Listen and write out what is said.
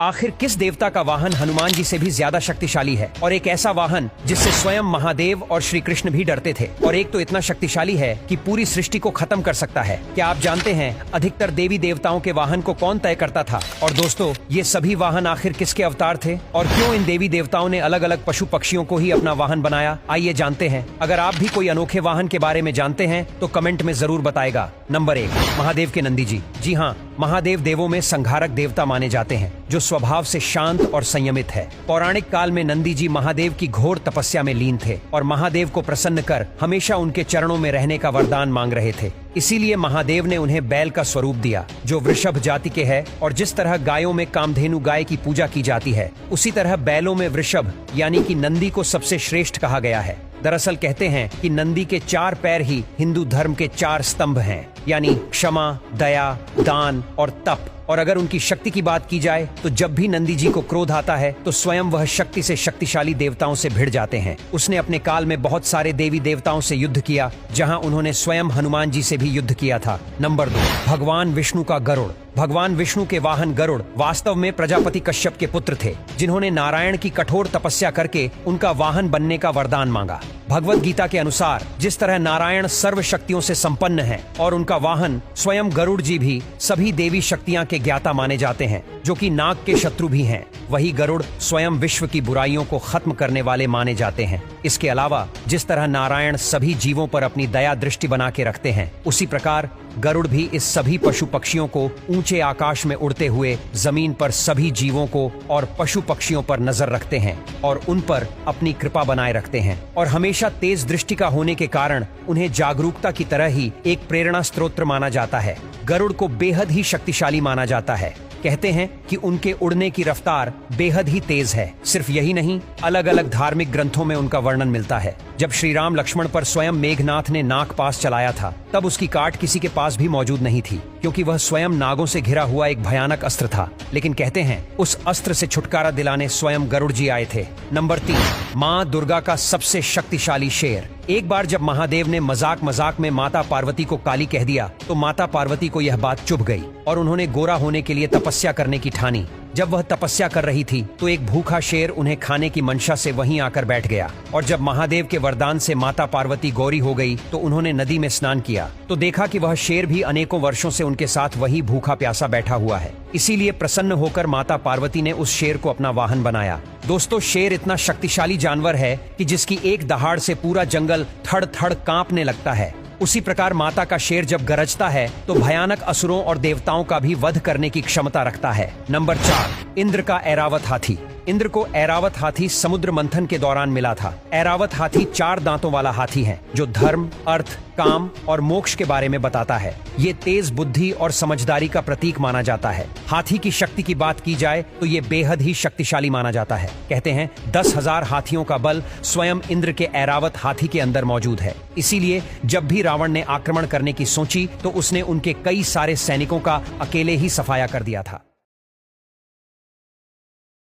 आखिर किस देवता का वाहन हनुमान जी से भी ज्यादा शक्तिशाली है, और एक ऐसा वाहन जिससे स्वयं महादेव और श्री कृष्ण भी डरते थे, और एक तो इतना शक्तिशाली है कि पूरी सृष्टि को खत्म कर सकता है। क्या आप जानते हैं अधिकतर देवी देवताओं के वाहन को कौन तय करता था? और दोस्तों, ये सभी वाहन आखिर किसके अवतार थे, और क्यों इन देवी देवताओं ने अलग अलग पशु पक्षियों को ही अपना वाहन बनाया? आइए जानते हैं। अगर आप भी कोई अनोखे वाहन के बारे में जानते हैं तो कमेंट में जरूर बताएगा। नंबर 1, महादेव के नंदी जी। जी हाँ, महादेव देवों में संहारक देवता माने जाते हैं, जो स्वभाव से शांत और संयमित है। पौराणिक काल में नंदी जी महादेव की घोर तपस्या में लीन थे और महादेव को प्रसन्न कर हमेशा उनके चरणों में रहने का वरदान मांग रहे थे। इसीलिए महादेव ने उन्हें बैल का स्वरूप दिया, जो वृषभ जाति के है। और जिस तरह गायों में कामधेनु गाय की पूजा की जाती है, उसी तरह बैलों में वृषभ यानी कि नंदी को सबसे श्रेष्ठ कहा गया है। दरअसल कहते हैं कि नंदी के 4 पैर ही हिंदू धर्म के 4 स्तंभ हैं, यानी क्षमा, दया, दान और तप। और अगर उनकी शक्ति की बात की जाए तो जब भी नंदी जी को क्रोध आता है तो स्वयं वह शक्ति से शक्तिशाली देवताओं से भिड़ जाते हैं। उसने अपने काल में बहुत सारे देवी देवताओं से युद्ध किया, जहां उन्होंने स्वयं हनुमान जी से भी युद्ध किया था। नंबर 2, भगवान विष्णु का गरुड़। भगवान विष्णु के वाहन गरुड़ वास्तव में प्रजापति कश्यप के पुत्र थे, जिन्होंने नारायण की कठोर तपस्या करके उनका वाहन बनने का वरदान मांगा। भगवत गीता के अनुसार जिस तरह नारायण सर्व शक्तियों से संपन्न है और उनका वाहन स्वयं गरुड़ जी भी सभी देवी शक्तियां के ज्ञाता माने जाते हैं, जो कि नाग के शत्रु भी हैं, वही गरुड़ स्वयं विश्व की बुराइयों को खत्म करने वाले माने जाते हैं। इसके अलावा जिस तरह नारायण सभी जीवों पर अपनी दया दृष्टि बना के रखते हैं, उसी प्रकार गरुड़ भी इस सभी पशु पक्षियों को ऊंचे आकाश में उड़ते हुए जमीन पर सभी जीवों को और पशु पक्षियों पर नजर रखते हैं और उन पर अपनी कृपा बनाए रखते हैं। और हमेशा तेज दृष्टि का होने के कारण उन्हें जागरूकता की तरह ही एक प्रेरणा स्रोत माना जाता है। गरुड़ को बेहद ही शक्तिशाली माना जाता है। कहते हैं कि उनके उड़ने की रफ्तार बेहद ही तेज है। सिर्फ यही नहीं, अलग अलग धार्मिक ग्रंथों में उनका वर्णन मिलता है। जब श्री राम लक्ष्मण पर स्वयं मेघनाथ ने नाग पास चलाया था, तब उसकी काट किसी के पास भी मौजूद नहीं थी, क्योंकि वह स्वयं नागों से घिरा हुआ एक भयानक अस्त्र था। लेकिन कहते हैं उस अस्त्र से छुटकारा दिलाने स्वयं गरुड़ जी आए थे। नंबर 3, माँ दुर्गा का सबसे शक्तिशाली शेर। एक बार जब महादेव ने मजाक में माता पार्वती को काली कह दिया, तो माता पार्वती को यह बात चुभ गई और उन्होंने गोरा होने के लिए तपस्या करने की ठानी। जब वह तपस्या कर रही थी तो एक भूखा शेर उन्हें खाने की मंशा से वहीं आकर बैठ गया। और जब महादेव के वरदान से माता पार्वती गौरी हो गई तो उन्होंने नदी में स्नान किया, तो देखा कि वह शेर भी अनेकों वर्षों से उनके साथ वहीं भूखा प्यासा बैठा हुआ है। इसीलिए प्रसन्न होकर माता पार्वती ने उस शेर को अपना वाहन बनाया। दोस्तों, शेर इतना शक्तिशाली जानवर है कि जिसकी एक दहाड़ से पूरा जंगल थड़ थड़ कांपने लगता है। उसी प्रकार माता का शेर जब गरजता है तो भयानक असुरों और देवताओं का भी वध करने की क्षमता रखता है। नंबर 4, इंद्र का ऐरावत हाथी। इंद्र को ऐरावत हाथी समुद्र मंथन के दौरान मिला था। ऐरावत हाथी 4 दांतों वाला हाथी है, जो धर्म, अर्थ, काम और मोक्ष के बारे में बताता है। ये तेज बुद्धि और समझदारी का प्रतीक माना जाता है। हाथी की शक्ति की बात की जाए तो ये बेहद ही शक्तिशाली माना जाता है। कहते हैं 10,000 हाथियों का बल स्वयं इंद्र के ऐरावत हाथी के अंदर मौजूद है। इसीलिए जब भी रावण ने आक्रमण करने की सोची तो उसने उनके कई सारे सैनिकों का अकेले ही सफाया कर दिया था।